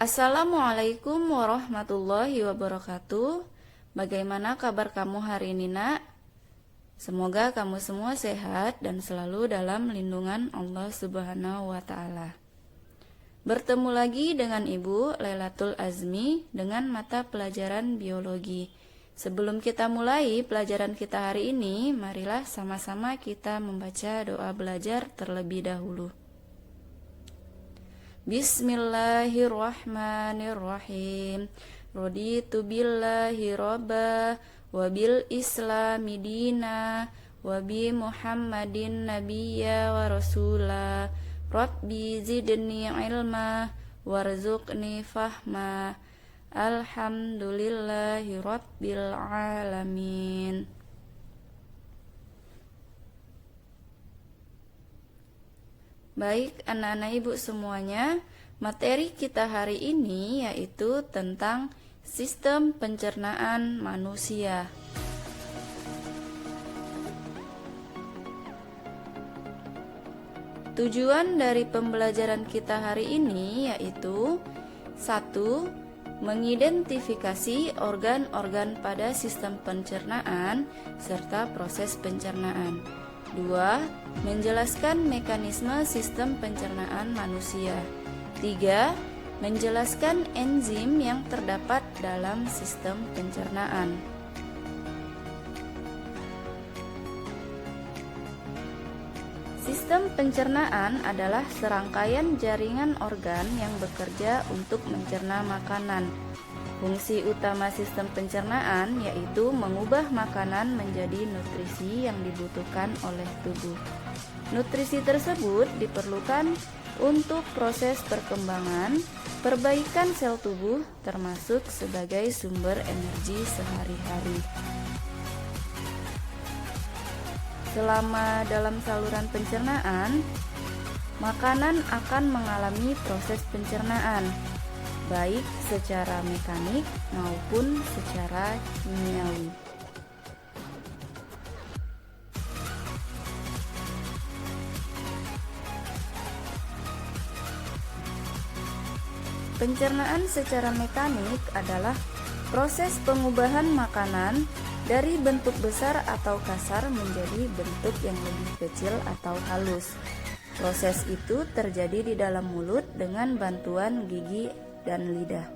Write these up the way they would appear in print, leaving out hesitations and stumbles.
Assalamualaikum warahmatullahi wabarakatuh. Bagaimana kabar kamu hari ini, Nak? Semoga kamu semua sehat dan selalu dalam lindungan Allah Subhanahu wa taala. Bertemu lagi dengan Ibu Lailatul Azmi dengan mata pelajaran biologi. Sebelum kita mulai pelajaran kita hari ini, marilah sama-sama kita membaca doa belajar terlebih dahulu. Bismillahirrahmanirrahim. Raditu billahi robba wa bil islami dina wa bi Muhammadin nabiyya wa rasula. Rabbi zidni ilma warzuqni fahma. Alhamdulillahi rabbil alamin. Baik anak-anak ibu semuanya, materi kita hari ini yaitu tentang sistem pencernaan manusia. Tujuan dari pembelajaran kita hari ini yaitu 1. Mengidentifikasi organ-organ pada sistem pencernaan serta proses pencernaan. 2. Menjelaskan mekanisme sistem pencernaan manusia. 3. Menjelaskan enzim yang terdapat dalam sistem pencernaan. Sistem pencernaan adalah serangkaian jaringan organ yang bekerja untuk mencerna makanan. Fungsi utama sistem pencernaan yaitu mengubah makanan menjadi nutrisi yang dibutuhkan oleh tubuh. Nutrisi tersebut diperlukan untuk proses perkembangan, perbaikan sel tubuh, termasuk sebagai sumber energi sehari-hari. Selama dalam saluran pencernaan, makanan akan mengalami proses pencernaan, baik secara mekanik maupun secara kimiawi. Pencernaan secara mekanik adalah proses pengubahan makanan dari bentuk besar atau kasar menjadi bentuk yang lebih kecil atau halus. Proses itu terjadi di dalam mulut dengan bantuan gigi dan lidah.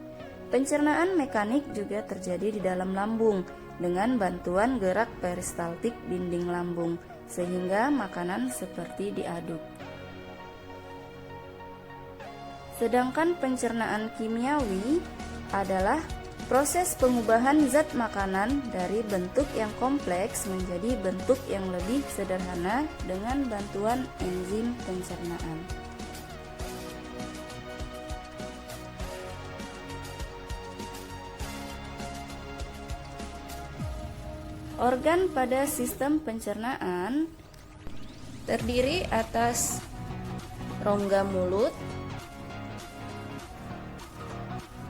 Pencernaan mekanik juga terjadi di dalam lambung dengan bantuan gerak peristaltik dinding lambung, sehingga makanan seperti diaduk. Sedangkan pencernaan kimiawi adalah proses pengubahan zat makanan dari bentuk yang kompleks menjadi bentuk yang lebih sederhana dengan bantuan enzim pencernaan. Organ pada sistem pencernaan terdiri atas rongga mulut,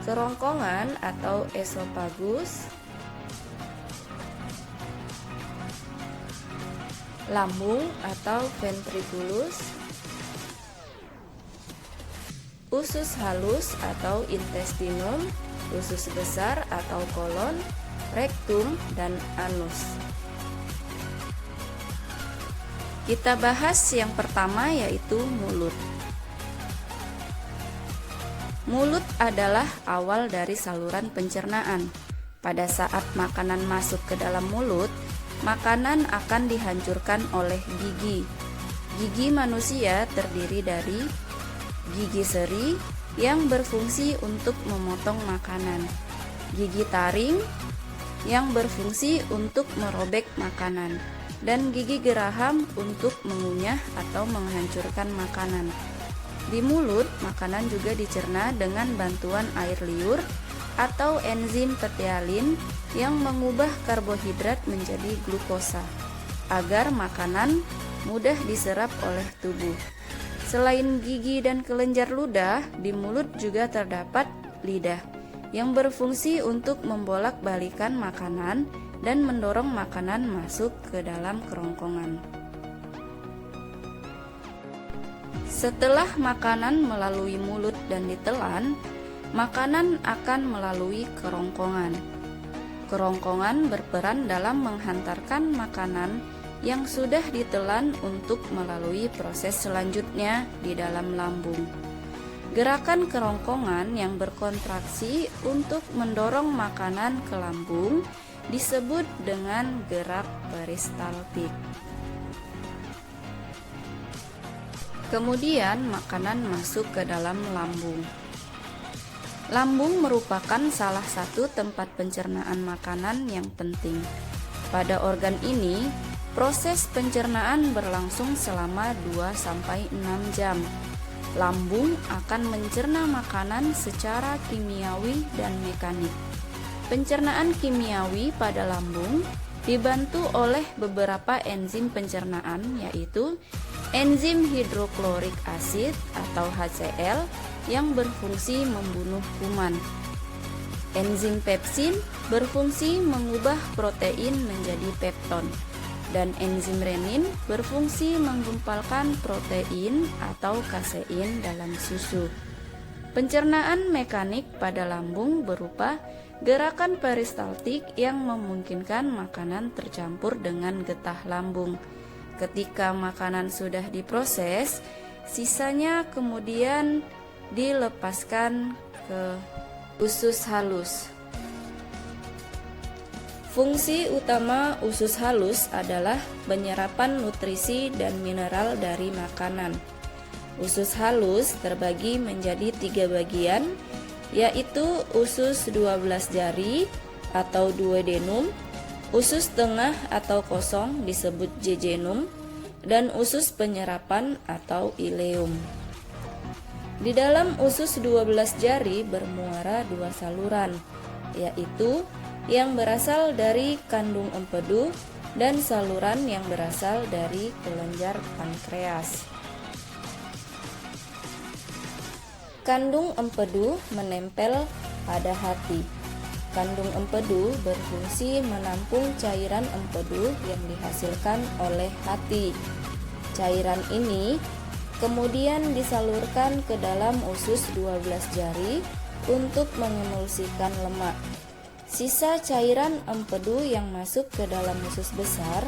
kerongkongan atau esofagus, lambung atau ventriculus, usus halus atau intestinum, usus besar atau kolon, rektum, dan anus. Kita bahas yang pertama yaitu mulut. Mulut adalah awal dari saluran pencernaan. Pada saat makanan masuk ke dalam mulut, makanan akan dihancurkan oleh gigi. Gigi manusia terdiri dari gigi seri yang berfungsi untuk memotong makanan, gigi taring yang berfungsi untuk merobek makanan, dan gigi geraham untuk mengunyah atau menghancurkan makanan. Di mulut, makanan juga dicerna dengan bantuan air liur atau enzim petealin yang mengubah karbohidrat menjadi glukosa, agar makanan mudah diserap oleh tubuh. Selain gigi dan kelenjar ludah, di mulut juga terdapat lidah yang berfungsi untuk membolak-balikan makanan dan mendorong makanan masuk ke dalam kerongkongan. Setelah makanan melalui mulut dan ditelan, makanan akan melalui kerongkongan. Kerongkongan berperan dalam menghantarkan makanan yang sudah ditelan untuk melalui proses selanjutnya di dalam lambung. Gerakan kerongkongan yang berkontraksi untuk mendorong makanan ke lambung disebut dengan gerak peristaltik. Kemudian makanan masuk ke dalam lambung. Lambung merupakan salah satu tempat pencernaan makanan yang penting. Pada organ ini, proses pencernaan berlangsung selama 2-6 jam. Lambung akan mencerna makanan secara kimiawi dan mekanik. Pencernaan kimiawi pada lambung dibantu oleh beberapa enzim pencernaan, yaitu enzim hidroklorik asid atau HCl yang berfungsi membunuh kuman. Enzim pepsin berfungsi mengubah protein menjadi pepton, dan enzim renin berfungsi menggumpalkan protein atau kasein dalam susu. Pencernaan mekanik pada lambung berupa gerakan peristaltik yang memungkinkan makanan tercampur dengan getah lambung. Ketika makanan sudah diproses, sisanya kemudian dilepaskan ke usus halus. Fungsi utama usus halus adalah penyerapan nutrisi dan mineral dari makanan. Usus halus terbagi menjadi 3 bagian, yaitu usus 12 jari atau duodenum, usus tengah atau kosong disebut jejunum, dan usus penyerapan atau ileum. Di dalam usus 12 jari bermuara 2 saluran, yaitu yang berasal dari kandung empedu dan saluran yang berasal dari kelenjar pankreas. Kandung empedu menempel pada hati. Kandung empedu berfungsi menampung cairan empedu yang dihasilkan oleh hati. Cairan ini kemudian disalurkan ke dalam usus 12 jari untuk mengemulsikan lemak. Sisa cairan empedu yang masuk ke dalam usus besar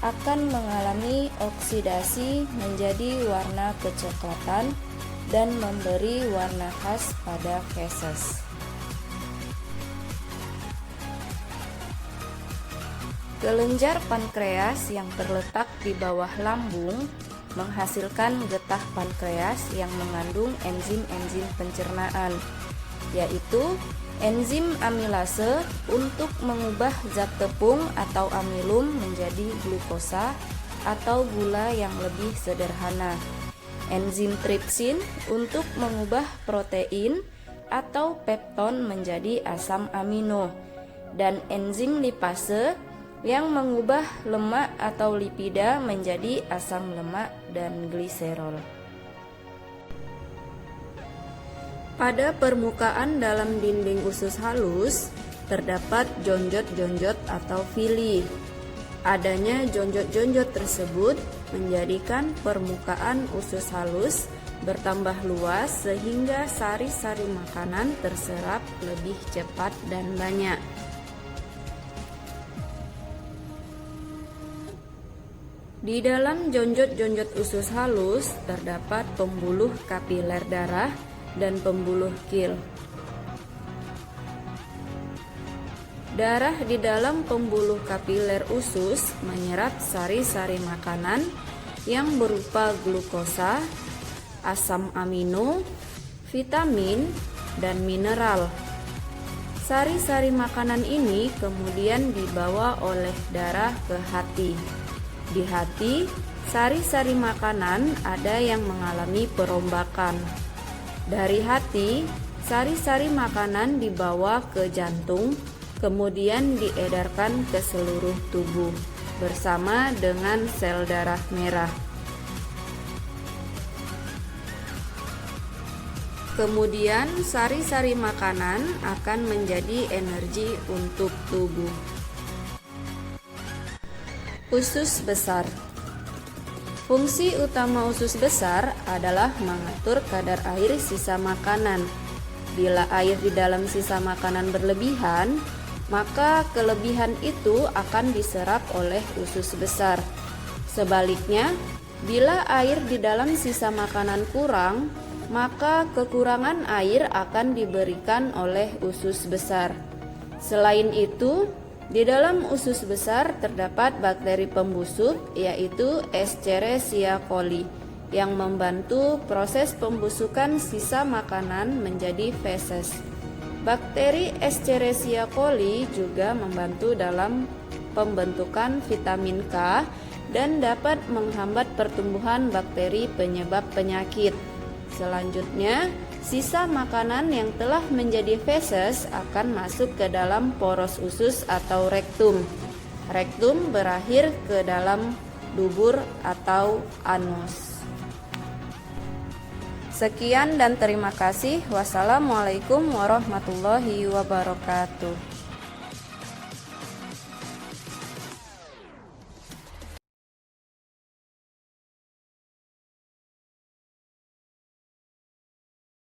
akan mengalami oksidasi menjadi warna kecoklatan dan memberi warna khas pada feses. Kelenjar pankreas yang terletak di bawah lambung menghasilkan getah pankreas yang mengandung enzim-enzim pencernaan, yaitu enzim amilase untuk mengubah zat tepung atau amilum menjadi glukosa atau gula yang lebih sederhana, enzim tripsin untuk mengubah protein atau pepton menjadi asam amino, dan enzim lipase yang mengubah lemak atau lipida menjadi asam lemak dan gliserol. Pada permukaan dalam dinding usus halus terdapat jonjot-jonjot atau villi. Adanya jonjot-jonjot tersebut menjadikan permukaan usus halus bertambah luas sehingga sari-sari makanan terserap lebih cepat dan banyak. Di dalam jonjot-jonjot usus halus terdapat pembuluh kapiler darah dan pembuluh kil. Darah di dalam pembuluh kapiler usus menyerap sari-sari makanan yang berupa glukosa, asam amino, vitamin, dan mineral. Sari-sari makanan ini kemudian dibawa oleh darah ke hati. Di hati, sari-sari makanan ada yang mengalami perombakan. Dari hati, sari-sari makanan dibawa ke jantung, kemudian diedarkan ke seluruh tubuh bersama dengan sel darah merah. Kemudian sari-sari makanan akan menjadi energi untuk tubuh. Usus besar. Fungsi utama usus besar adalah mengatur kadar air sisa makanan. Bila air di dalam sisa makanan berlebihan, maka kelebihan itu akan diserap oleh usus besar. Sebaliknya, bila air di dalam sisa makanan kurang, maka kekurangan air akan diberikan oleh usus besar. Selain itu, di dalam usus besar terdapat bakteri pembusuk, yaitu Escherichia coli, yang membantu proses pembusukan sisa makanan menjadi feses. Bakteri Escherichia coli juga membantu dalam pembentukan vitamin K dan dapat menghambat pertumbuhan bakteri penyebab penyakit. Selanjutnya, sisa makanan yang telah menjadi feses akan masuk ke dalam poros usus atau rektum. Rektum berakhir ke dalam dubur atau anus. Sekian dan terima kasih. Wassalamualaikum warahmatullahi wabarakatuh.